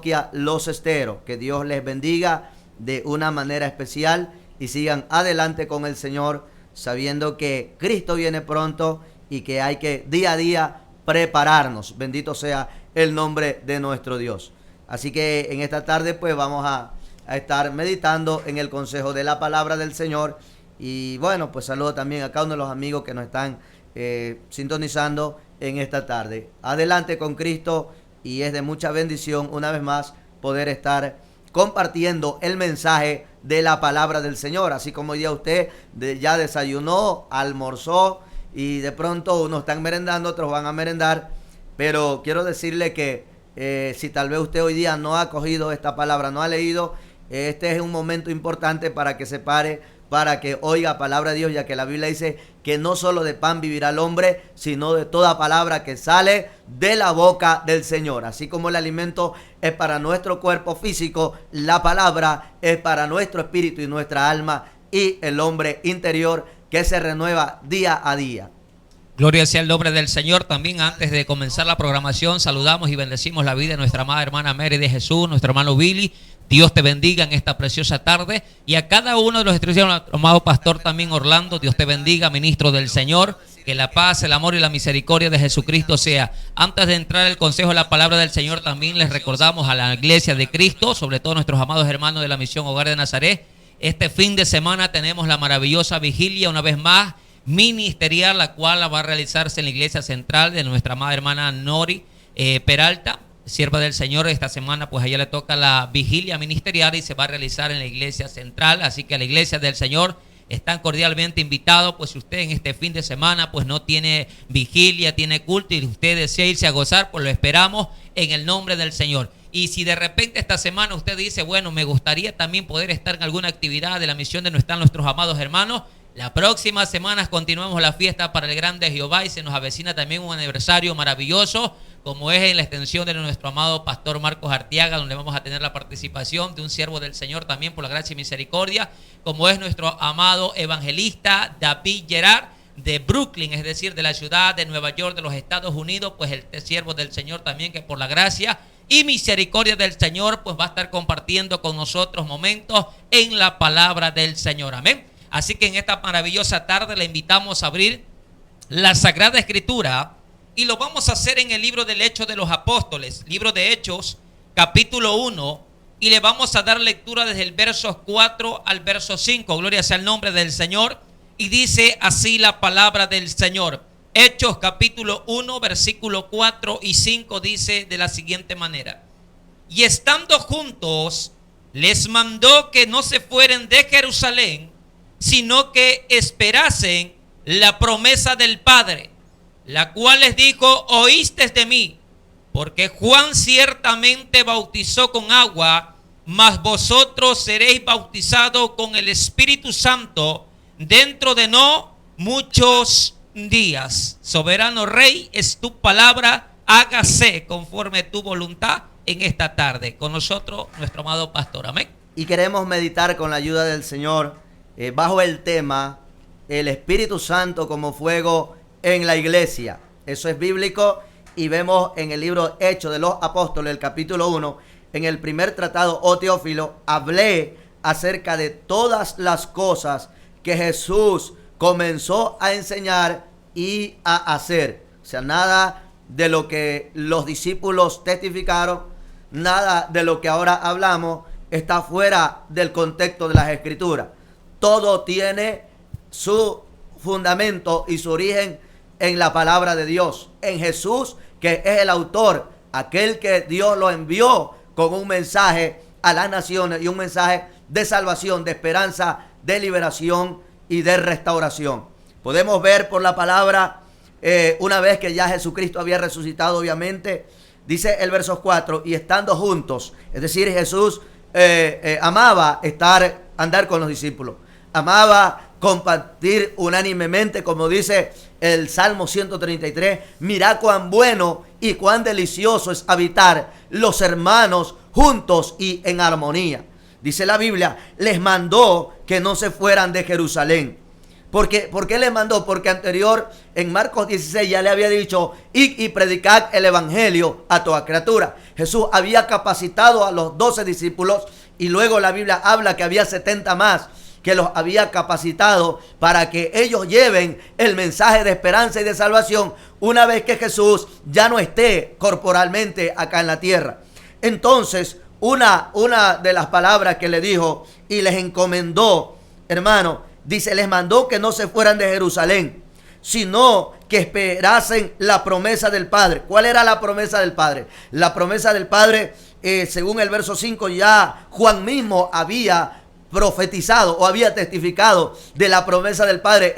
parroquia Los Esteros. Que Dios les bendiga de una manera especial y sigan adelante con el Señor, sabiendo que Cristo viene pronto y que hay que día a día prepararnos. Bendito sea el nombre de nuestro Dios. Así que en esta tarde pues vamos a estar meditando en el consejo de la palabra del Señor. Y bueno, pues saludo también a cada uno de los amigos que nos están sintonizando en esta tarde. Adelante con Cristo, y es de mucha bendición una vez más poder estar compartiendo el mensaje de la palabra del Señor. Así como hoy día usted ya desayunó, almorzó y de pronto unos están merendando, otros van a merendar, pero quiero decirle que si tal vez usted hoy día no ha cogido esta palabra, no ha leído, este es un momento importante para que se pare, para que oiga palabra de Dios, ya que la Biblia dice que no solo de pan vivirá el hombre, sino de toda palabra que sale de la boca del Señor. Así como el alimento es para nuestro cuerpo físico, la palabra es para nuestro espíritu y nuestra alma y el hombre interior que se renueva día a día. Gloria sea el nombre del Señor. También antes de comenzar la programación, saludamos y bendecimos la vida de nuestra amada hermana Mary de Jesús, nuestro hermano Billy. Dios te bendiga en esta preciosa tarde, y a cada uno de los estudiantes, nuestro amado pastor también Orlando. Dios te bendiga, ministro del Señor. Que la paz, el amor y la misericordia de Jesucristo sea. Antes de entrar al consejo de la palabra del Señor, también les recordamos a la iglesia de Cristo, sobre todo nuestros amados hermanos de la misión Hogar de Nazaret. Este fin de semana tenemos la maravillosa vigilia, una vez más, ministerial, la cual va a realizarse en la iglesia central de nuestra amada hermana Nori Peralta, sierva del Señor. Esta semana pues a ella le toca la vigilia ministerial y se va a realizar en la iglesia central, así que a la iglesia del Señor están cordialmente invitados. Pues si usted en este fin de semana pues no tiene vigilia, tiene culto y usted desea irse a gozar, pues lo esperamos en el nombre del Señor. Y si de repente esta semana usted dice, bueno, me gustaría también poder estar en alguna actividad de la misión de no están nuestros amados hermanos, la próxima semana continuamos la fiesta para el grande Jehová y se nos avecina también un aniversario maravilloso, como es en la extensión de nuestro amado pastor Marcos Arteaga, donde vamos a tener la participación de un siervo del Señor también por la gracia y misericordia, como es nuestro amado evangelista David Gerard de Brooklyn, es decir, de la ciudad de Nueva York, de los Estados Unidos, pues el siervo del Señor también, que por la gracia y misericordia del Señor pues va a estar compartiendo con nosotros momentos en la palabra del Señor. Amén. Así que en esta maravillosa tarde le invitamos a abrir la Sagrada Escritura, y lo vamos a hacer en el libro del Hechos de los Apóstoles, libro de Hechos, capítulo 1, y le vamos a dar lectura desde el verso 4 al verso 5. Gloria sea el nombre del Señor. Y dice así la palabra del Señor. Hechos capítulo 1, versículo 4 y 5 dice de la siguiente manera: y estando juntos, les mandó que no se fueren de Jerusalén, sino que esperasen la promesa del Padre, la cual les dijo: oísteis de mí, porque Juan ciertamente bautizó con agua, mas vosotros seréis bautizados con el Espíritu Santo dentro de no muchos días. Soberano Rey, es tu palabra, hágase conforme tu voluntad en esta tarde. Con nosotros nuestro amado pastor. Amén. Y queremos meditar con la ayuda del Señor bajo el tema el Espíritu Santo como fuego en la iglesia. Eso es bíblico, y vemos en el libro Hechos de los Apóstoles, el capítulo 1, en el primer tratado, oh Teófilo, hablé acerca de todas las cosas que Jesús comenzó a enseñar y a hacer. O sea, nada de lo que los discípulos testificaron, nada de lo que ahora hablamos está fuera del contexto de las Escrituras. Todo tiene su fundamento y su origen en la palabra de Dios, en Jesús, que es el autor, aquel que Dios lo envió con un mensaje a las naciones y un mensaje de salvación, de esperanza, de liberación y de restauración. Podemos ver por la palabra, una vez que ya Jesucristo había resucitado, obviamente, dice el verso 4, y estando juntos, es decir, Jesús amaba andar con los discípulos, amaba compartir unánimemente, como dice el Salmo 133, mirad cuán bueno y cuán delicioso es habitar los hermanos juntos y en armonía. Dice la Biblia, les mandó que no se fueran de Jerusalén. ¿Por qué les mandó? Porque anterior, en Marcos 16, ya le había dicho, id y predicad el evangelio a toda criatura. Jesús había capacitado a los 12 discípulos y luego la Biblia habla que había 70 más que los había capacitado para que ellos lleven el mensaje de esperanza y de salvación una vez que Jesús ya no esté corporalmente acá en la tierra. Entonces, una de las palabras que le dijo y les encomendó, hermano, dice, les mandó que no se fueran de Jerusalén, sino que esperasen la promesa del Padre. ¿Cuál era la promesa del Padre? La promesa del Padre, según el verso 5, ya Juan mismo había profetizado o había testificado de la promesa del Padre.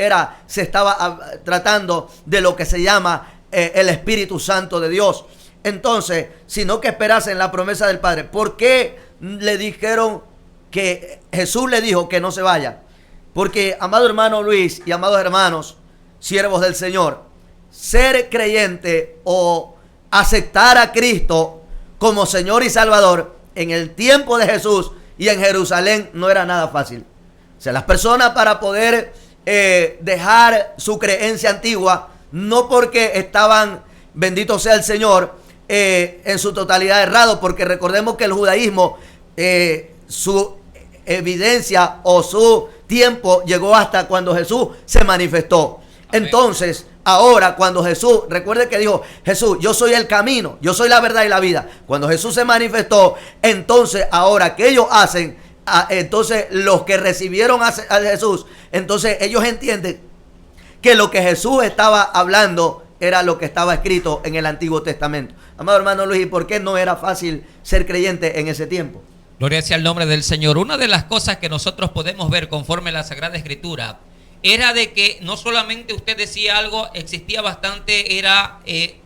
Se estaba tratando de lo que se llama el Espíritu Santo de Dios. Entonces, sino que esperasen la promesa del Padre. ¿Por qué le dijeron que Jesús le dijo que no se vaya? Porque, amado hermano Luis y amados hermanos, siervos del Señor, ser creyente o aceptar a Cristo como Señor y Salvador en el tiempo de Jesús y en Jerusalén no era nada fácil. O sea, las personas para poder dejar su creencia antigua, no porque estaban, bendito sea el Señor, en su totalidad errados, porque recordemos que el judaísmo, su evidencia o su tiempo llegó hasta cuando Jesús se manifestó. Amén. Entonces, ahora cuando Jesús, recuerde que dijo Jesús, yo soy el camino, yo soy la verdad y la vida. Cuando Jesús se manifestó, entonces ahora que ellos hacen, entonces los que recibieron a Jesús, entonces ellos entienden que lo que Jesús estaba hablando era lo que estaba escrito en el Antiguo Testamento. Amado hermano Luis, ¿y por qué no era fácil ser creyente en ese tiempo? Gloria sea el nombre del Señor. Una de las cosas que nosotros podemos ver conforme a la Sagrada Escritura era de que no solamente usted decía algo, existía bastante,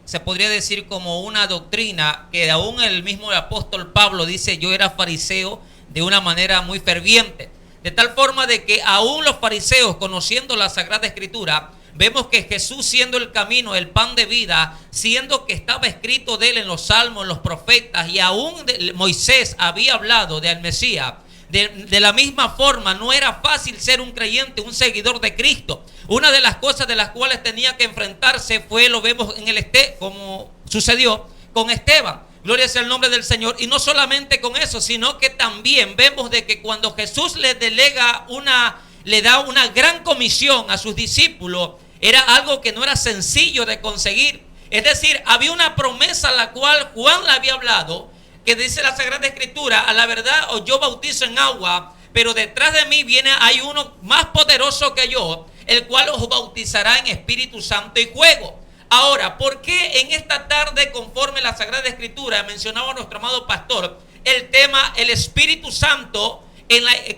se podría decir como una doctrina que aún el mismo apóstol Pablo dice, yo era fariseo de una manera muy ferviente. De tal forma de que aún los fariseos, conociendo la Sagrada Escritura, vemos que Jesús, siendo el camino, el pan de vida, siendo que estaba escrito de él en los salmos, en los profetas, y aún Moisés había hablado del Mesías, de la misma forma no era fácil ser un creyente, un seguidor de Cristo. Una de las cosas de las cuales tenía que enfrentarse fue, lo vemos en como sucedió con Esteban. Gloria sea el nombre del Señor. Y no solamente con eso, sino que también vemos de que cuando Jesús le da una gran comisión a sus discípulos, era algo que no era sencillo de conseguir. Es decir, había una promesa a la cual Juan le había hablado, que dice la Sagrada Escritura, a la verdad yo bautizo en agua, pero detrás de mí hay uno más poderoso que yo, el cual os bautizará en Espíritu Santo y fuego. Ahora, ¿por qué en esta tarde, conforme la Sagrada Escritura, mencionaba nuestro amado pastor, el tema, el Espíritu Santo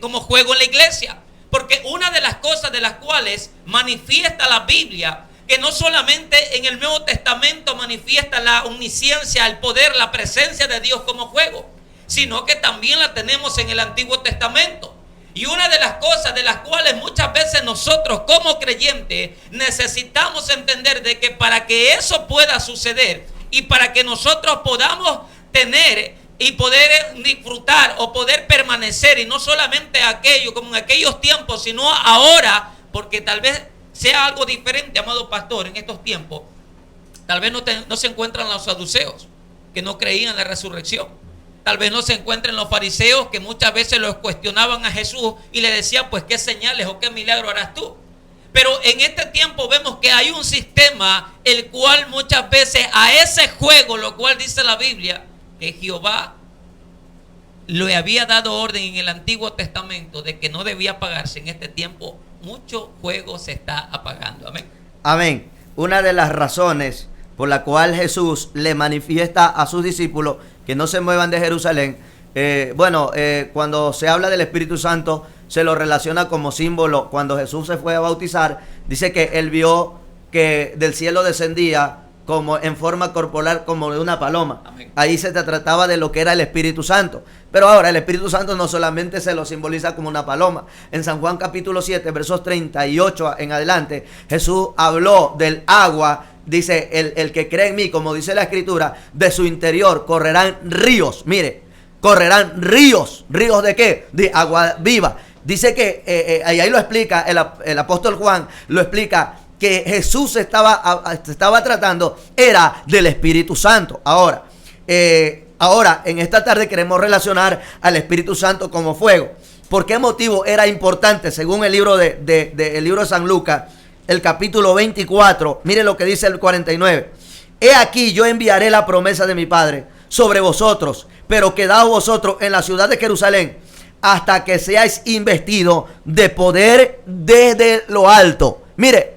como fuego en la iglesia? Porque una de las cosas de las cuales manifiesta la Biblia, que no solamente en el Nuevo Testamento manifiesta la omnisciencia, el poder, la presencia de Dios como fuego, sino que también la tenemos en el Antiguo Testamento. Y una de las cosas de las cuales muchas veces nosotros como creyentes necesitamos entender de que para que eso pueda suceder y para que nosotros podamos tener y poder disfrutar o poder permanecer, y no solamente aquello como en aquellos tiempos, sino ahora, porque tal vez sea algo diferente, amado pastor, en estos tiempos. Tal vez no se encuentran los saduceos que no creían en la resurrección. Tal vez no se encuentren los fariseos que muchas veces los cuestionaban a Jesús y le decían, pues qué señales o qué milagro harás tú. Pero en este tiempo vemos que hay un sistema el cual muchas veces a ese juego, lo cual dice la Biblia, que Jehová le había dado orden en el Antiguo Testamento de que no debía pagarse. En este tiempo mucho juego se está apagando. Amén. Amén. Una de las razones por la cual Jesús le manifiesta a sus discípulos que no se muevan de Jerusalén, cuando se habla del Espíritu Santo, se lo relaciona como símbolo. Cuando Jesús se fue a bautizar, dice que él vio que del cielo descendía como en forma corporal como de una paloma. Amén. Ahí se trataba de lo que era el Espíritu Santo. Pero ahora el Espíritu Santo no solamente se lo simboliza como una paloma. En San Juan capítulo 7, versos 38 en adelante, Jesús habló del agua. Dice, el que cree en mí, como dice la Escritura, de su interior correrán ríos. Mire, correrán ríos. ¿Ríos de qué? De agua viva. dice que, ahí lo explica, el apóstol Juan lo explica, que Jesús estaba tratando, era del Espíritu Santo. Ahora, en esta tarde queremos relacionar al Espíritu Santo como fuego. ¿Por qué motivo era importante? Según el libro el libro de San Lucas, el capítulo 24, mire lo que dice el 49. He aquí, yo enviaré la promesa de mi Padre sobre vosotros, pero quedaos vosotros en la ciudad de Jerusalén hasta que seáis investidos de poder desde lo alto. Mire,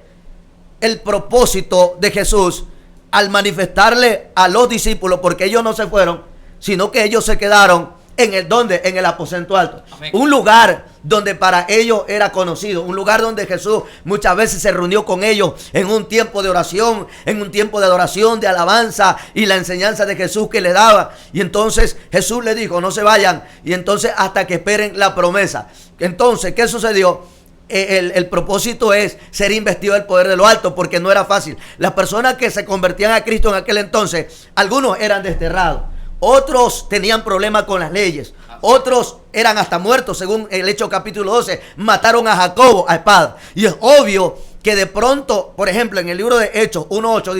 el propósito de Jesús al manifestarle a los discípulos, porque ellos no se fueron, sino que ellos se quedaron en el aposento alto. Amén. Un lugar donde para ellos era conocido, un lugar donde Jesús muchas veces se reunió con ellos en un tiempo de oración, en un tiempo de adoración, de alabanza y la enseñanza de Jesús que le daba. Y entonces Jesús le dijo, no se vayan, y entonces hasta que esperen la promesa. Entonces, ¿qué sucedió? El propósito es ser investido del poder de lo alto, porque no era fácil. Las personas que se convertían a Cristo en aquel entonces, algunos eran desterrados, otros tenían problemas con las leyes, otros eran hasta muertos. Según el Hechos capítulo 12, mataron a Jacobo a espada. Y es obvio que de pronto, por ejemplo, en el libro de Hechos 1:8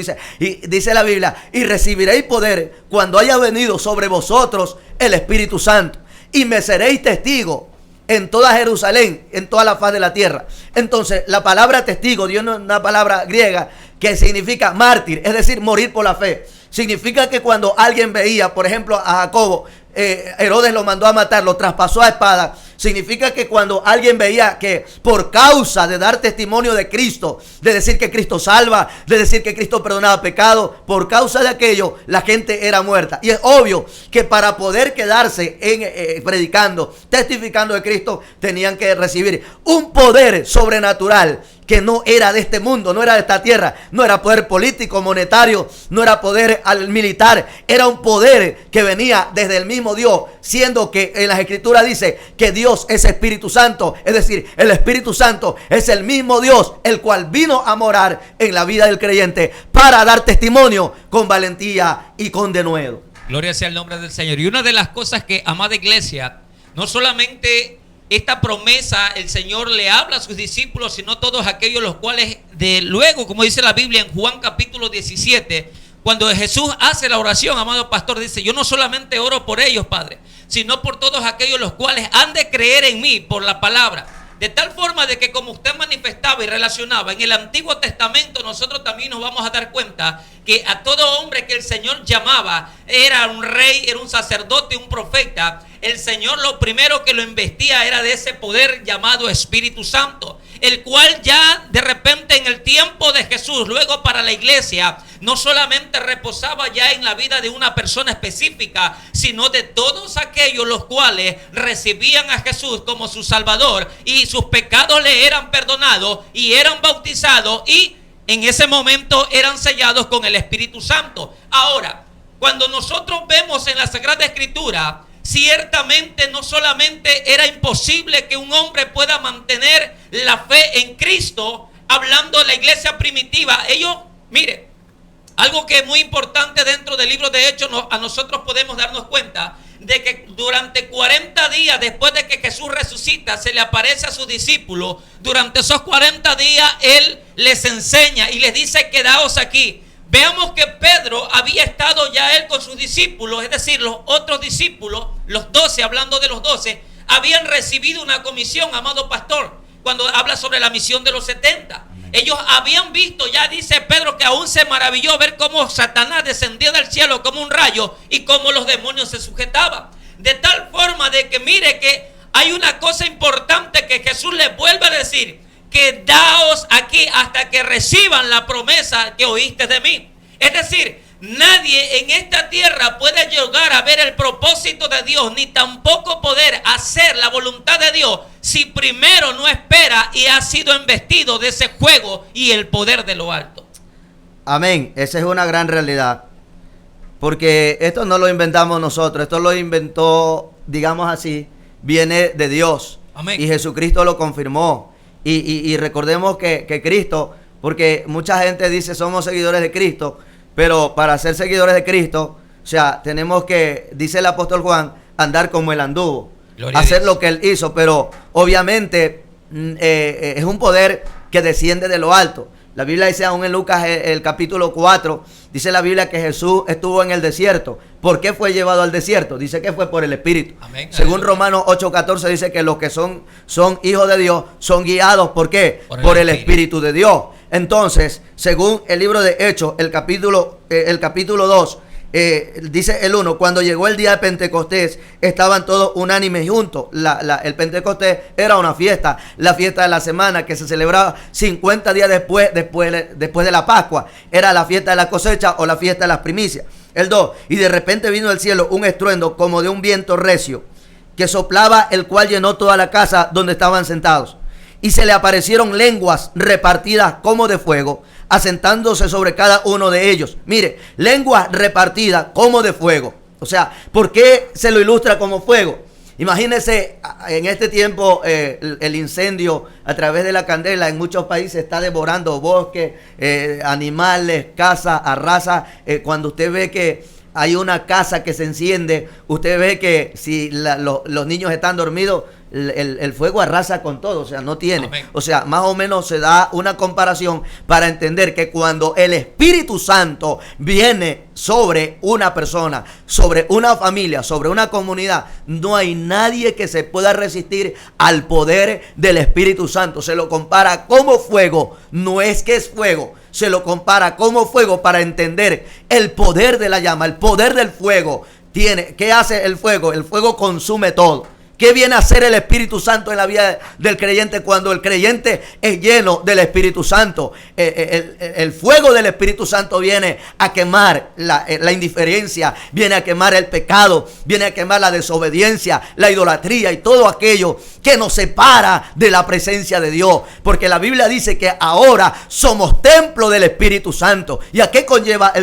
dice la Biblia, y recibiréis poder cuando haya venido sobre vosotros el Espíritu Santo, y me seréis testigos en toda Jerusalén, en toda la faz de la tierra. Entonces, la palabra testigo, Dios no es una palabra griega que significa mártir, es decir, morir por la fe. Significa que cuando alguien veía, por ejemplo, a Jacobo, Herodes lo mandó a matar, lo traspasó a espada. Significa que cuando alguien veía que por causa de dar testimonio de Cristo, de decir que Cristo salva, de decir que Cristo perdonaba pecado, por causa de aquello, la gente era muerta. Y es obvio que para poder quedarse predicando, testificando de Cristo, tenían que recibir un poder sobrenatural que no era de este mundo, no era de esta tierra, no era poder político, monetario, no era poder militar, era un poder que venía desde el mismo Dios, siendo que en las Escrituras dice que Dios es Espíritu Santo, es decir, el Espíritu Santo es el mismo Dios, el cual vino a morar en la vida del creyente para dar testimonio con valentía y con denuedo. Gloria sea el nombre del Señor. Y una de las cosas que, amada iglesia, no solamente esta promesa el Señor le habla a sus discípulos, sino todos aquellos los cuales de luego, como dice la Biblia en Juan capítulo 17, cuando Jesús hace la oración, amado pastor, dice, yo no solamente oro por ellos, Padre, sino por todos aquellos los cuales han de creer en mí por la palabra. De tal forma de que como usted manifestaba y relacionaba en el Antiguo Testamento, nosotros también nos vamos a dar cuenta que a todo hombre que el Señor llamaba, era un rey, era un sacerdote, un profeta, el Señor lo primero que lo investiga era de ese poder llamado Espíritu Santo, el cual ya de repente en el tiempo de Jesús, luego para la iglesia, no solamente reposaba ya en la vida de una persona específica, sino de todos aquellos los cuales recibían a Jesús como su Salvador y sus pecados le eran perdonados y eran bautizados y en ese momento eran sellados con el Espíritu Santo. Ahora, cuando nosotros vemos en la Sagrada Escritura, ciertamente no solamente era imposible que un hombre pueda mantener la fe en Cristo, hablando de la iglesia primitiva. Ellos, mire, algo que es muy importante dentro del libro de Hechos, a nosotros podemos darnos cuenta de que durante 40 días después de que Jesús resucita, se le aparece a sus discípulos. Durante esos 40 días Él les enseña y les dice, quedaos aquí. Veamos que Pedro había estado ya él con sus discípulos, es decir, los otros discípulos, los 12, hablando de los 12, habían recibido una comisión, amado pastor, cuando habla sobre la misión de los 70. Ellos habían visto, ya dice Pedro, que aún se maravilló ver cómo Satanás descendía del cielo como un rayo y cómo los demonios se sujetaban. De tal forma de que mire que hay una cosa importante que Jesús les vuelve a decir: quedaos aquí hasta que reciban la promesa que oíste de mí. Es decir, nadie en esta tierra puede llegar a ver el propósito de Dios, ni tampoco poder hacer la voluntad de Dios, si primero no espera y ha sido investido de ese juego y el poder de lo alto. Amén. Esa es una gran realidad. Porque esto no lo inventamos nosotros, esto lo inventó, digamos así, viene de Dios. Amén. Y Jesucristo lo confirmó. Y recordemos que Cristo, porque mucha gente dice somos seguidores de Cristo, pero para ser seguidores de Cristo, o sea, tenemos que, dice el apóstol Juan, andar como Él anduvo. Gloria a hacer Dios. lo que Él hizo, pero obviamente es un poder que desciende de lo alto. La Biblia dice aún en Lucas el capítulo 4, dice la Biblia que Jesús estuvo en el desierto. ¿Por qué fue llevado al desierto? Dice que fue por el Espíritu. Amén. Según Aleluya. Romanos 8:14 dice que los que son hijos de Dios son guiados. ¿Por qué? Por el el Espíritu de Dios. Entonces, según el libro de Hechos, el capítulo 2, dice el 1, cuando llegó el día de Pentecostés, estaban todos unánimes juntos. El Pentecostés era una fiesta, la fiesta de la semana que se celebraba 50 días después de la Pascua. Era la fiesta de la cosecha o la fiesta de las primicias. El 2, y de repente vino del cielo un estruendo como de un viento recio que soplaba, el cual llenó toda la casa donde estaban sentados. Y se le aparecieron lenguas repartidas como de fuego, asentándose sobre cada uno de ellos. Mire, lenguas repartidas como de fuego. O sea, ¿por qué se lo ilustra como fuego? Imagínense, en este tiempo el incendio a través de la candela en muchos países está devorando bosques, animales, casas, arrasa. Cuando usted ve que hay una casa que se enciende, usted ve que si los niños están dormidos, el fuego arrasa con todo, o sea, no tiene. Amén. O sea, más o menos se da una comparación para entender que cuando el Espíritu Santo viene sobre una persona, sobre una familia, sobre una comunidad, no hay nadie que se pueda resistir al poder del Espíritu Santo. Se lo compara como fuego, no es que es fuego, se lo compara como fuego para entender el poder de la llama, el poder del fuego. ¿Qué hace el fuego? El fuego consume todo. ¿Qué viene a hacer el Espíritu Santo en la vida del creyente cuando el creyente es lleno del Espíritu Santo? El fuego del Espíritu Santo viene a quemar la indiferencia, viene a quemar el pecado, viene a quemar la desobediencia, la idolatría y todo aquello que nos separa de la presencia de Dios. Porque la Biblia dice que ahora somos templo del Espíritu Santo. ¿Y a qué conlleva,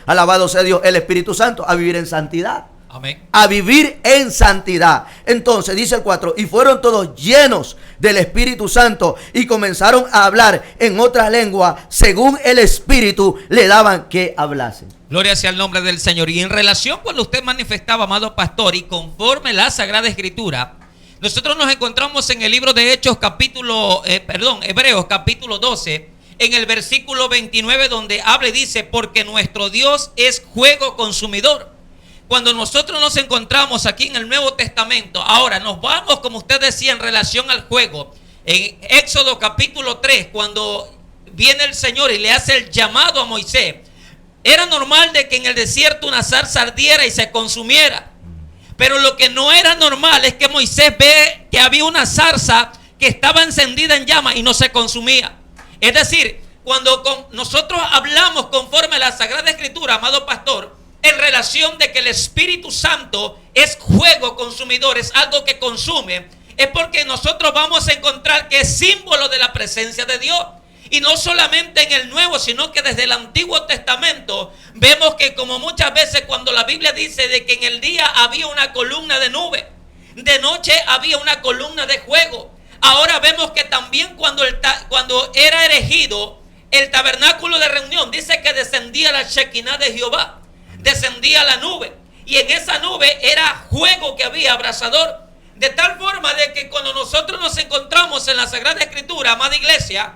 alabado sea Dios, el Espíritu Santo? A vivir en santidad. Amén. A vivir en santidad. Entonces dice el 4, y fueron todos llenos del Espíritu Santo y comenzaron a hablar en otras lenguas según el Espíritu le daban que hablasen. Gloria sea el nombre del Señor. Y en relación cuando usted manifestaba, amado pastor, y conforme la Sagrada Escritura, nosotros nos encontramos en el libro de Hechos Hebreos capítulo 12, en el versículo 29, donde habla y dice, porque nuestro Dios es fuego consumidor. Cuando nosotros nos encontramos aquí en el Nuevo Testamento, ahora nos vamos, como usted decía, en relación al fuego. En Éxodo capítulo 3, cuando viene el Señor y le hace el llamado a Moisés, era normal de que en el desierto una zarza ardiera y se consumiera. Pero lo que no era normal es que Moisés ve que había una zarza que estaba encendida en llama y no se consumía. Es decir, cuando nosotros hablamos conforme a la Sagrada Escritura, amado pastor, en relación de que el Espíritu Santo es fuego consumidor, es algo que consume, es porque nosotros vamos a encontrar que es símbolo de la presencia de Dios. Y no solamente en el Nuevo, sino que desde el Antiguo Testamento vemos que, como muchas veces cuando la Biblia dice de que en el día había una columna de nube, de noche había una columna de fuego. Ahora vemos que también cuando era erigido el tabernáculo de reunión, dice que descendía la Shekinah de Jehová. Descendía la nube, y en esa nube era fuego que había abrasador, de tal forma de que cuando nosotros nos encontramos en la Sagrada Escritura, amada iglesia,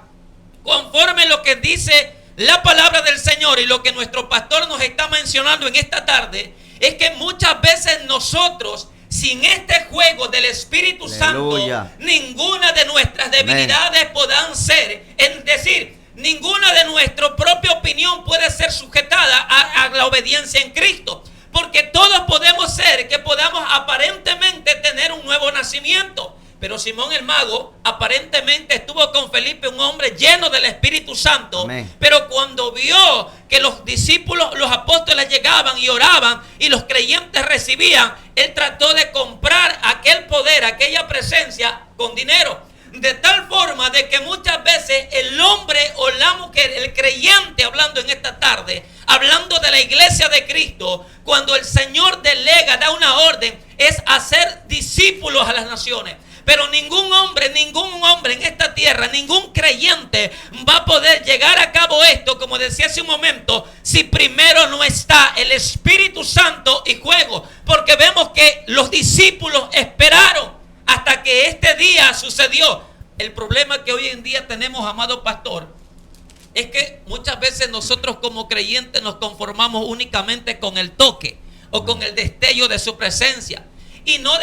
conforme lo que dice la palabra del Señor y lo que nuestro pastor nos está mencionando en esta tarde, es que muchas veces nosotros, sin este fuego del Espíritu Aleluya. Santo, ninguna de nuestras debilidades podrán ser, es decir, ninguna de nuestra propia opinión puede ser sujetada a la obediencia en Cristo. Porque todos podemos ser que podamos aparentemente tener un nuevo nacimiento. Pero Simón el mago aparentemente estuvo con Felipe, un hombre lleno del Espíritu Santo. Amén. Pero cuando vio que los discípulos, los apóstoles llegaban y oraban y los creyentes recibían, él trató de comprar aquel poder, aquella presencia con dinero. De tal forma de que muchas veces el hombre o la mujer, el creyente, hablando en esta tarde, hablando de la iglesia de Cristo, cuando el Señor delega, da una orden, es hacer discípulos a las naciones. Pero ningún hombre en esta tierra, ningún creyente va a poder llegar a cabo esto, como decía hace un momento, si primero no está el Espíritu Santo y fuego. Porque vemos que los discípulos esperaron hasta que este día sucedió. El problema que hoy en día tenemos, amado pastor, es que muchas veces nosotros como creyentes nos conformamos únicamente con el toque o con el destello de su presencia. Y nos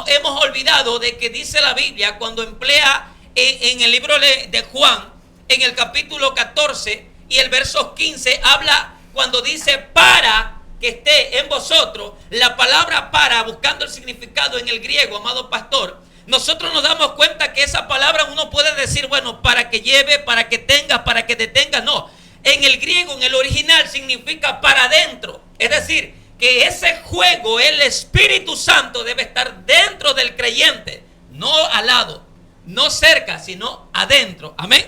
hemos olvidado de que dice la Biblia, cuando emplea en el libro de Juan, en el capítulo 14 y el verso 15, habla cuando dice para que esté en vosotros. La palabra para, buscando el significado en el griego, amado pastor, nosotros nos damos cuenta que esa palabra uno puede decir, bueno, para que lleve, para que tengas, para que detengas. No, en el griego, en el original, significa para adentro. Es decir, que ese juego, el Espíritu Santo, debe estar dentro del creyente, no al lado, no cerca, sino adentro. Amén.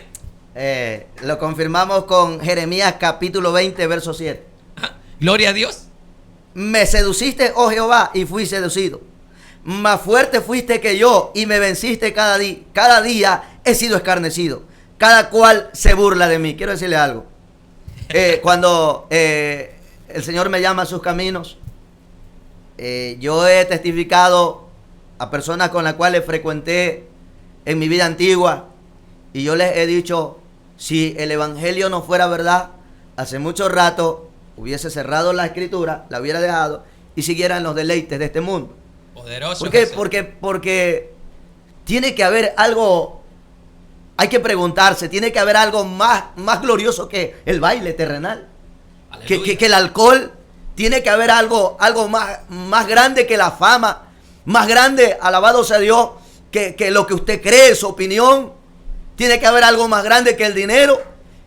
Lo confirmamos con Jeremías capítulo 20, verso 7. Gloria a Dios. Me seduciste, oh Jehová, y fui seducido. Más fuerte fuiste que yo y me venciste cada día. Cada día he sido escarnecido. Cada cual se burla de mí. Quiero decirle algo. Cuando el Señor me llama a sus caminos, yo he testificado a personas con las cuales frecuenté en mi vida antigua, y yo les he dicho, si el evangelio no fuera verdad, hace mucho rato hubiese cerrado la escritura, la hubiera dejado y siguieran los deleites de este mundo. Poderoso. ¿Por qué? Porque tiene que haber algo, hay que preguntarse, tiene que haber algo más glorioso que el baile terrenal, que el alcohol. Tiene que haber algo más grande que la fama, más grande, alabado sea Dios, que lo que usted cree, su opinión. Tiene que haber algo más grande que el dinero,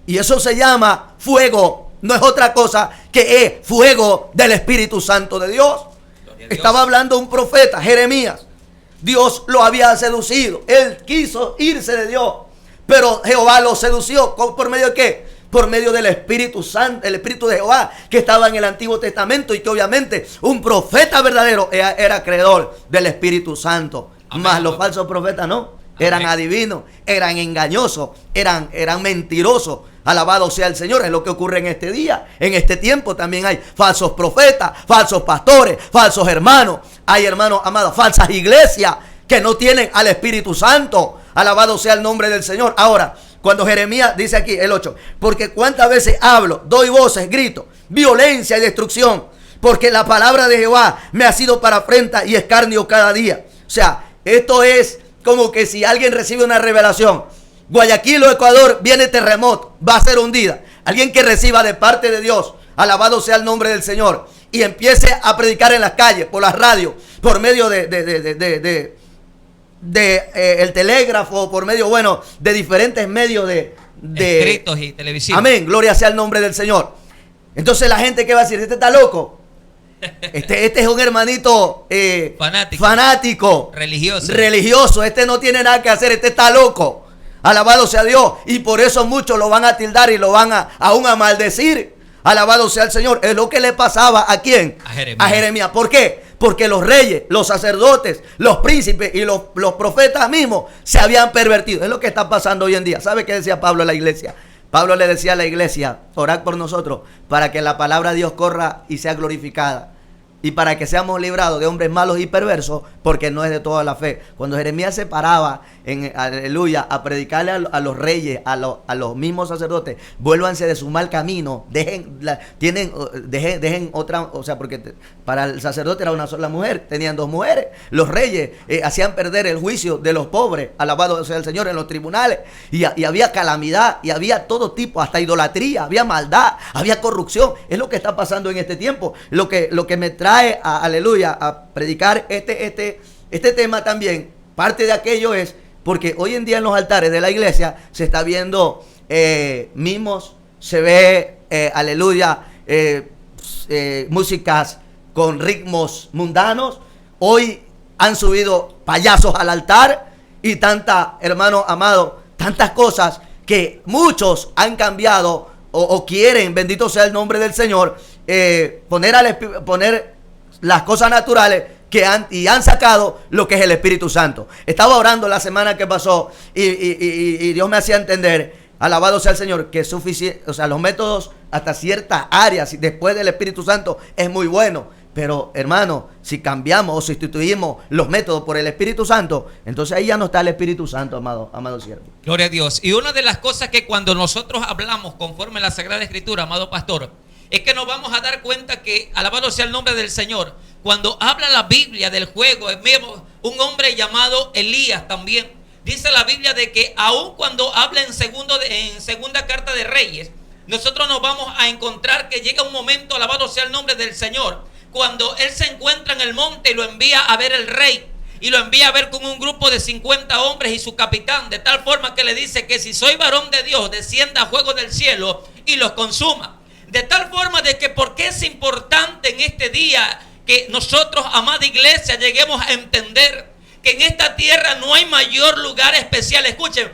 y eso se llama fuego. No es otra cosa que es fuego del Espíritu Santo de Dios. Estaba hablando un profeta, Jeremías. Dios lo había seducido. Él quiso irse de Dios, pero Jehová lo sedució. ¿Por medio de qué? Por medio del Espíritu Santo, el Espíritu de Jehová que estaba en el Antiguo Testamento, y que obviamente un profeta verdadero era creador del Espíritu Santo. Amén. Más los falsos profetas no. Eran Amén. Adivinos, eran engañosos, eran mentirosos. Alabado sea el Señor. Es lo que ocurre en este día. En este tiempo también hay falsos profetas, falsos pastores, falsos hermanos. Hay, hermanos amados, falsas iglesias que no tienen al Espíritu Santo. Alabado sea el nombre del Señor. Ahora, cuando Jeremías dice aquí, el 8, porque cuántas veces hablo, doy voces, grito, violencia y destrucción, porque la palabra de Jehová me ha sido para afrenta y escarnio cada día. O sea, esto es como que si alguien recibe una revelación, Guayaquil o Ecuador viene terremoto, va a ser hundida. Alguien que reciba de parte de Dios, alabado sea el nombre del Señor, y empiece a predicar en las calles, por las radios, por medio el telégrafo, por medio, bueno, de diferentes medios de escritos y televisivos. Amén, gloria sea el nombre del Señor. Entonces la gente, ¿qué va a decir? Este está loco. Este es un hermanito fanático, religioso. Este no tiene nada que hacer, este está loco. Alabado sea Dios. Y por eso muchos lo van a tildar y lo van aún a maldecir. Alabado sea el Señor. Es lo que le pasaba ¿a quién? A Jeremías. ¿Por qué? Porque los reyes, los sacerdotes, los príncipes y los profetas mismos se habían pervertido. Es lo que está pasando hoy en día. ¿Sabe qué decía Pablo a la iglesia? Pablo le decía a la iglesia, orad por nosotros para que la palabra de Dios corra y sea glorificada, y para que seamos librados de hombres malos y perversos, porque no es de toda la fe. Cuando Jeremías se paraba aleluya, a predicarle a los reyes, a los mismos sacerdotes, vuélvanse de su mal camino, dejen otra, o sea, porque para el sacerdote era una sola mujer, tenían dos mujeres. Los reyes hacían perder el juicio de los pobres, alabado sea el Señor, en los tribunales, y había calamidad, y había todo tipo, hasta idolatría, había maldad, había corrupción. Es lo que está pasando en este tiempo. Lo que me trae aleluya a predicar este tema también, parte de aquello es porque hoy en día en los altares de la iglesia se está viendo mimos, se ve aleluya músicas con ritmos mundanos. Hoy han subido payasos al altar y hermano amado, tantas cosas que muchos han cambiado o quieren, bendito sea el nombre del Señor, poner las cosas naturales y han sacado lo que es el Espíritu Santo. Estaba orando la semana que pasó y Dios me hacía entender, alabado sea el Señor, que es suficiente, o sea, los métodos hasta ciertas áreas después del Espíritu Santo es muy bueno. Pero hermano, si cambiamos o sustituimos los métodos por el Espíritu Santo, entonces ahí ya no está el Espíritu Santo, amado siervo. Gloria a Dios. Y una de las cosas que cuando nosotros hablamos conforme a la Sagrada Escritura, amado pastor, es que nos vamos a dar cuenta que, alabado sea el nombre del Señor, cuando habla la Biblia del juego, vemos un hombre llamado Elías también. Dice la Biblia de que aun cuando habla en segunda carta de Reyes, nosotros nos vamos a encontrar que llega un momento, alabado sea el nombre del Señor, cuando él se encuentra en el monte y lo envía a ver el rey. Y lo envía a ver con un grupo de 50 hombres y su capitán. De tal forma que le dice que si soy varón de Dios, descienda a fuego del cielo y los consuma. De tal forma de que porque es importante en este día que nosotros, amada iglesia, lleguemos a entender que en esta tierra no hay mayor lugar especial. Escuchen.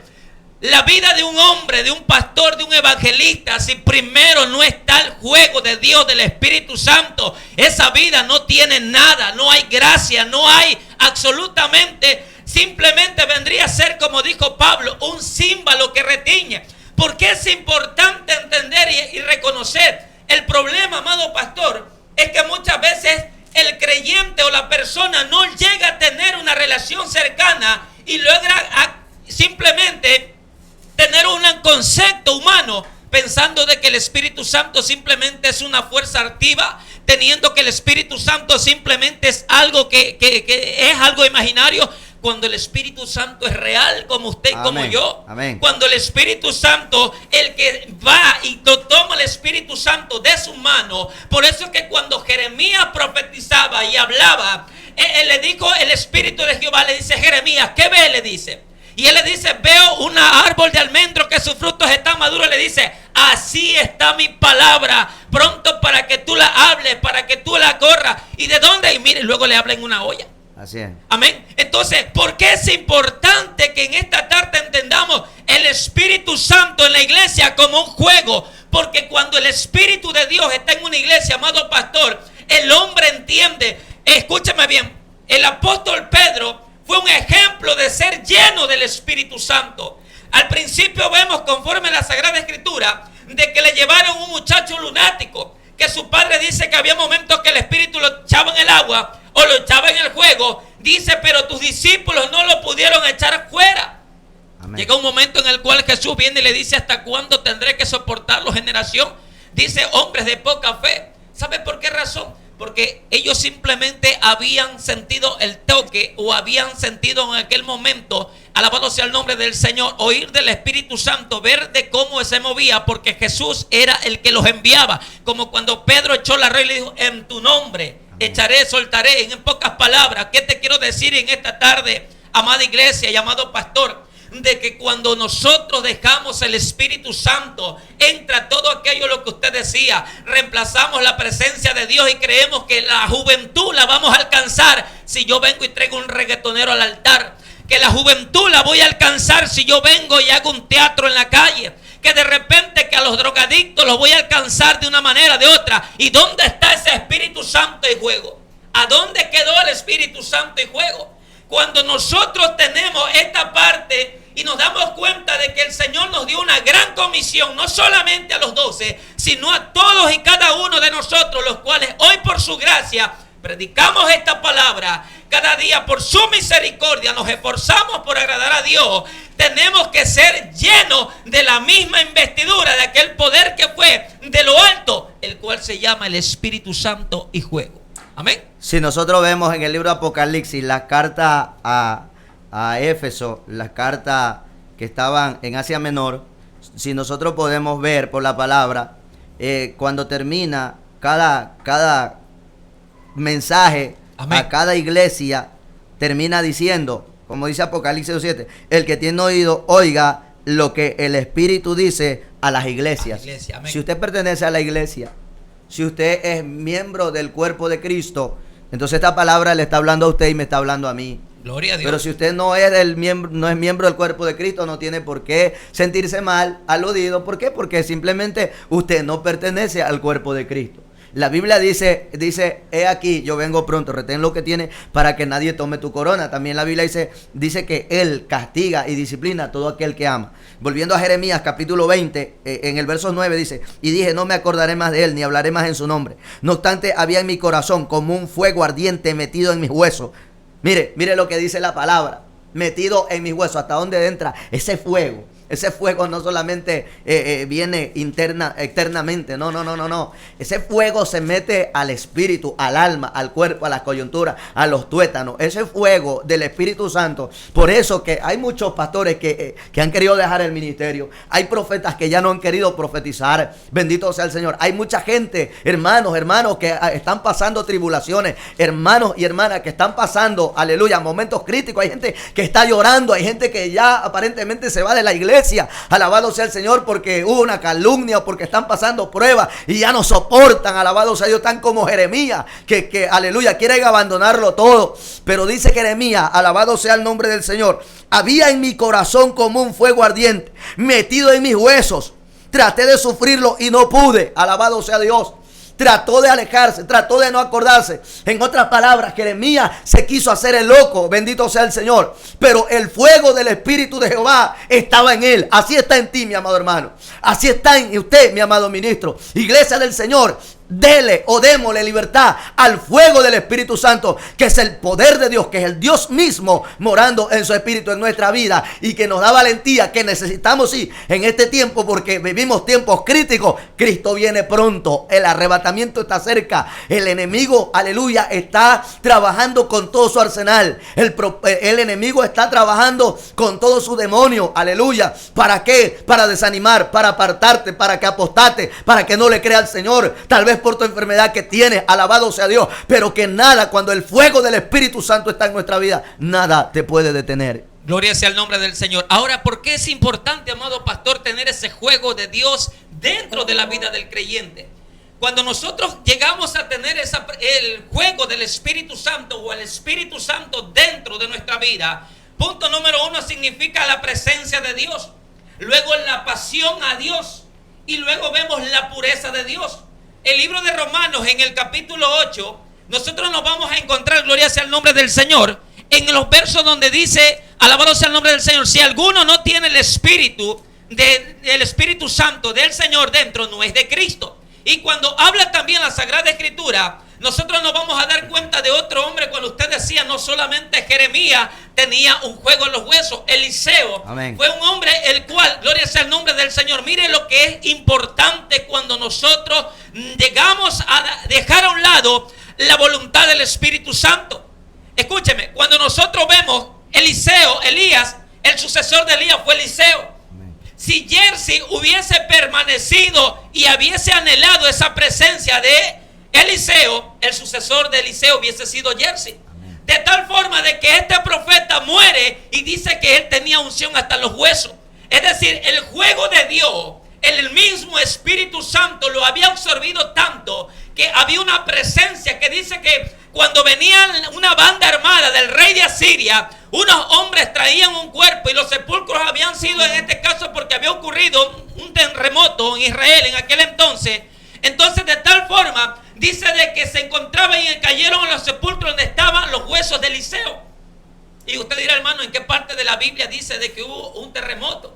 La vida de un hombre, de un pastor, de un evangelista, si primero no está el juego de Dios, del Espíritu Santo, esa vida no tiene nada, no hay gracia, no hay absolutamente, simplemente vendría a ser, como dijo Pablo, un címbalo que retiñe. Porque es importante entender y reconocer el problema, amado pastor, es que muchas veces el creyente o la persona no llega a tener una relación cercana y logra simplemente tener un concepto humano pensando de que el Espíritu Santo simplemente es una fuerza activa, teniendo que el Espíritu Santo simplemente es algo que es algo imaginario, cuando el Espíritu Santo es real, como usted y como yo. Amén. Cuando el Espíritu Santo, el que va y toma el Espíritu Santo de su mano. Por eso es que cuando Jeremías profetizaba y hablaba, le dijo el Espíritu de Jehová, le dice: Jeremías, ¿qué ves? Le dice. Y él le dice: veo un árbol de almendro que sus frutos están maduros. Le dice: así está mi palabra, pronto para que tú la hables, para que tú la corras. ¿Y de dónde? Y mire, luego le habla en una olla. Así es. Amén. Entonces, ¿por qué es importante que en esta tarde entendamos el Espíritu Santo en la iglesia como un juego? Porque cuando el Espíritu de Dios está en una iglesia, amado pastor, el hombre entiende. Escúchame bien, el apóstol Pedro fue un ejemplo de ser lleno del Espíritu Santo. Al principio vemos, conforme a la Sagrada Escritura, de que le llevaron un muchacho lunático, que su padre dice que había momentos que el Espíritu lo echaba en el agua o lo echaba en el fuego. Dice: pero tus discípulos no lo pudieron echar fuera. Amén. Llega un momento en el cual Jesús viene y le dice: ¿hasta cuándo tendré que soportarlo, generación? Dice: hombres de poca fe. ¿Sabe por qué razón? Porque ellos simplemente habían sentido el toque, o habían sentido en aquel momento, alabado sea el nombre del Señor, oír del Espíritu Santo, ver de cómo se movía, porque Jesús era el que los enviaba. Como cuando Pedro echó la red y le dijo: en tu nombre echaré, soltaré. En pocas palabras, ¿qué te quiero decir en esta tarde, amada iglesia y amado pastor? De que cuando nosotros dejamos el Espíritu Santo, entra todo aquello lo que usted decía. Reemplazamos la presencia de Dios y creemos que la juventud la vamos a alcanzar si yo vengo y traigo un reggaetonero al altar. Que la juventud la voy a alcanzar si yo vengo y hago un teatro en la calle. Que de repente que a los drogadictos los voy a alcanzar de una manera o de otra. ¿Y dónde está ese Espíritu Santo y juego? ¿A dónde quedó el Espíritu Santo y juego? Cuando nosotros tenemos esta parte y nos damos cuenta de que el Señor nos dio una gran comisión, no solamente a los 12, sino a todos y cada uno de nosotros, los cuales hoy por su gracia predicamos esta palabra. Cada día por su misericordia nos esforzamos por agradar a Dios. Tenemos que ser llenos de la misma investidura, de aquel poder que fue de lo alto, el cual se llama el Espíritu Santo y juego. Amén. Si nosotros vemos en el libro de Apocalipsis las cartas a Éfeso, las cartas que estaban en Asia Menor, si nosotros podemos ver por la palabra, cuando termina cada mensaje, amén, a cada iglesia, termina diciendo, como dice Apocalipsis 7, el que tiene oído, oiga lo que el Espíritu dice a las iglesias. Si usted pertenece a la iglesia, si usted es miembro del cuerpo de Cristo, entonces esta palabra le está hablando a usted y me está hablando a mí. Gloria a Dios. Pero si usted no es miembro del cuerpo de Cristo, no tiene por qué sentirse mal, aludido. ¿Por qué? Porque simplemente usted no pertenece al cuerpo de Cristo. La Biblia dice, he aquí, yo vengo pronto, retén lo que tienes para que nadie tome tu corona. También la Biblia dice que Él castiga y disciplina a todo aquel que ama. Volviendo a Jeremías capítulo 20, en el verso 9 dice, y dije, no me acordaré más de él, ni hablaré más en su nombre. No obstante, había en mi corazón como un fuego ardiente metido en mis huesos. Mire lo que dice la palabra, metido en mis huesos. ¿Hasta dónde entra ese fuego? Ese fuego no solamente viene externamente, no. Ese fuego se mete al espíritu, al alma, al cuerpo, a las coyunturas, a los tuétanos. Ese fuego del Espíritu Santo. Por eso que hay muchos pastores que han querido dejar el ministerio. Hay profetas que ya no han querido profetizar. Bendito sea el Señor. Hay mucha gente, hermanos, que están pasando tribulaciones. Hermanos y hermanas que están pasando, aleluya, momentos críticos. Hay gente que está llorando. Hay gente que ya aparentemente se va de la iglesia. Alabado sea el Señor porque hubo una calumnia o porque están pasando pruebas y ya no soportan. Alabado sea Dios, están como Jeremías que aleluya, quieren abandonarlo todo. Pero dice Jeremías, alabado sea el nombre del Señor, había en mi corazón como un fuego ardiente metido en mis huesos. Traté de sufrirlo y no pude. Alabado sea Dios. Trató de alejarse, trató de no acordarse. En otras palabras, Jeremías se quiso hacer el loco, bendito sea el Señor. Pero el fuego del Espíritu de Jehová estaba en él. Así está en ti, mi amado hermano. Así está en usted, mi amado ministro. Iglesia del Señor, dele o démosle libertad al fuego del Espíritu Santo, que es el poder de Dios, que es el Dios mismo morando en su espíritu en nuestra vida y que nos da valentía que necesitamos, sí, en este tiempo, porque vivimos tiempos críticos. Cristo viene pronto, el arrebatamiento está cerca, el enemigo, aleluya, está trabajando con todo su arsenal. El enemigo está trabajando con todo su demonio, aleluya. ¿Para qué? Para desanimar, para apartarte, para que apostate, para que no le crea al Señor. Tal vez por tu enfermedad que tienes, alabado sea Dios, pero que nada, cuando el fuego del Espíritu Santo está en nuestra vida, nada te puede detener. Gloria sea el nombre del Señor. Ahora, ¿por qué es importante, amado pastor, tener ese fuego de Dios dentro de la vida del creyente? Cuando nosotros llegamos a tener el fuego del Espíritu Santo o el Espíritu Santo dentro de nuestra vida, punto número 1 significa la presencia de Dios, luego la pasión a Dios y luego vemos la pureza de Dios. El libro de Romanos, en el capítulo 8, nosotros nos vamos a encontrar, gloria sea el nombre del Señor, en los versos donde dice, alabado sea el nombre del Señor, si alguno no tiene el Espíritu del Espíritu Santo del Señor dentro, no es de Cristo. Y cuando habla también la Sagrada Escritura, nosotros nos vamos a dar cuenta de otro hombre. Cuando usted decía, no solamente Jeremías tenía un fuego en los huesos, Eliseo Amén. Fue un hombre el cual, gloria sea el nombre del Señor. Mire lo que es importante cuando nosotros llegamos a dejar a un lado la voluntad del Espíritu Santo. Escúcheme, cuando nosotros vemos Elías, el sucesor de Elías fue Eliseo. Si Jersey hubiese permanecido y hubiese anhelado esa presencia de Eliseo, el sucesor de Eliseo hubiese sido Jersey. De tal forma de que este profeta muere y dice que él tenía unción hasta los huesos. Es decir, el fuego de Dios, el mismo Espíritu Santo lo había absorbido tanto que había una presencia que dice que cuando venía una banda armada del rey de Asiria, unos hombres traían un cuerpo y los sepulcros habían sido, en este caso, porque había ocurrido un terremoto en Israel en aquel entonces. Entonces, de tal forma, dice de que se encontraban y cayeron en los sepulcros donde estaban los huesos de Eliseo. Y usted dirá, hermano, ¿en qué parte de la Biblia dice de que hubo un terremoto?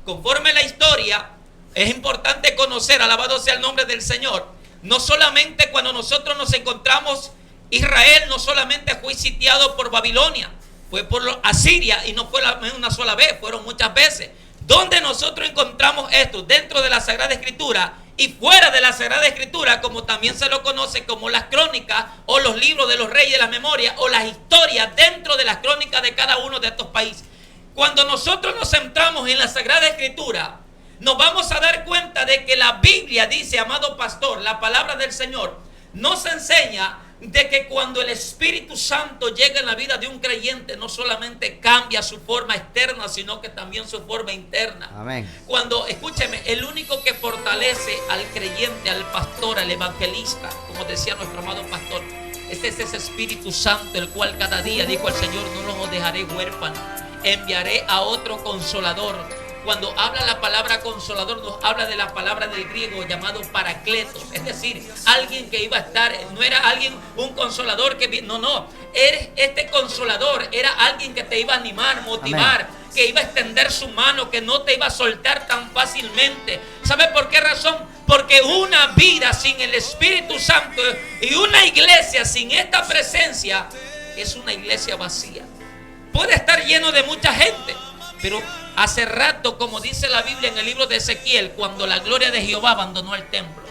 Conforme la historia, es importante conocer, alabado sea el nombre del Señor, no solamente cuando nosotros nos encontramos, Israel no solamente fue sitiado por Babilonia, fue por Asiria, y no fue una sola vez, fueron muchas veces. ¿Dónde nosotros encontramos esto? Dentro de la Sagrada Escritura y fuera de la Sagrada Escritura, como también se lo conoce como las crónicas o los libros de los reyes de la memoria o las historias dentro de las crónicas de cada uno de estos países. Cuando nosotros nos centramos en la Sagrada Escritura, nos vamos a dar cuenta de que la Biblia dice, amado pastor, la palabra del Señor nos enseña de que cuando el Espíritu Santo llega en la vida de un creyente, no solamente cambia su forma externa, sino que también su forma interna. Amén. Cuando, escúcheme, el único que fortalece al creyente, al pastor, al evangelista, como decía nuestro amado pastor, es ese Espíritu Santo, el cual cada día dijo el Señor, no los dejaré huérfanos, enviaré a otro consolador, Cuando habla la palabra consolador, nos habla de la palabra del griego llamado paracletos, es decir, alguien que iba a estar, no era alguien, un consolador que, no, este consolador era alguien que te iba a animar, motivar. Amén. Que iba a extender su mano, que no te iba a soltar tan fácilmente. ¿Sabe por qué razón? Porque una vida sin el Espíritu Santo y una iglesia sin esta presencia es una iglesia vacía. Puede estar lleno de mucha gente, pero hace rato, como dice la Biblia en el libro de Ezequiel, cuando la gloria de Jehová abandonó el templo,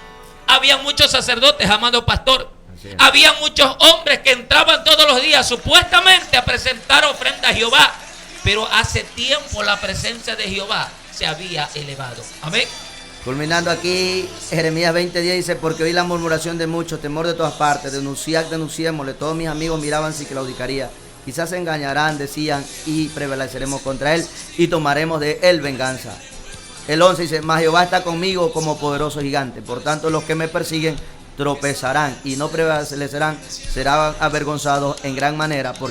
había muchos sacerdotes, amado pastor. Había muchos hombres que entraban todos los días supuestamente a presentar ofrenda a Jehová, pero hace tiempo la presencia de Jehová se había elevado. Amén. Culminando aquí, Jeremías 20:10 dice: porque oí la murmuración de muchos, temor de todas partes, denunciémosle. Todos mis amigos miraban si claudicaría. Quizás se engañarán, decían, y prevaleceremos contra él y tomaremos de él venganza. El 11 dice: mas Jehová está conmigo como poderoso gigante. Por tanto, los que me persiguen tropezarán y no prevalecerán, serán avergonzados en gran manera. Porque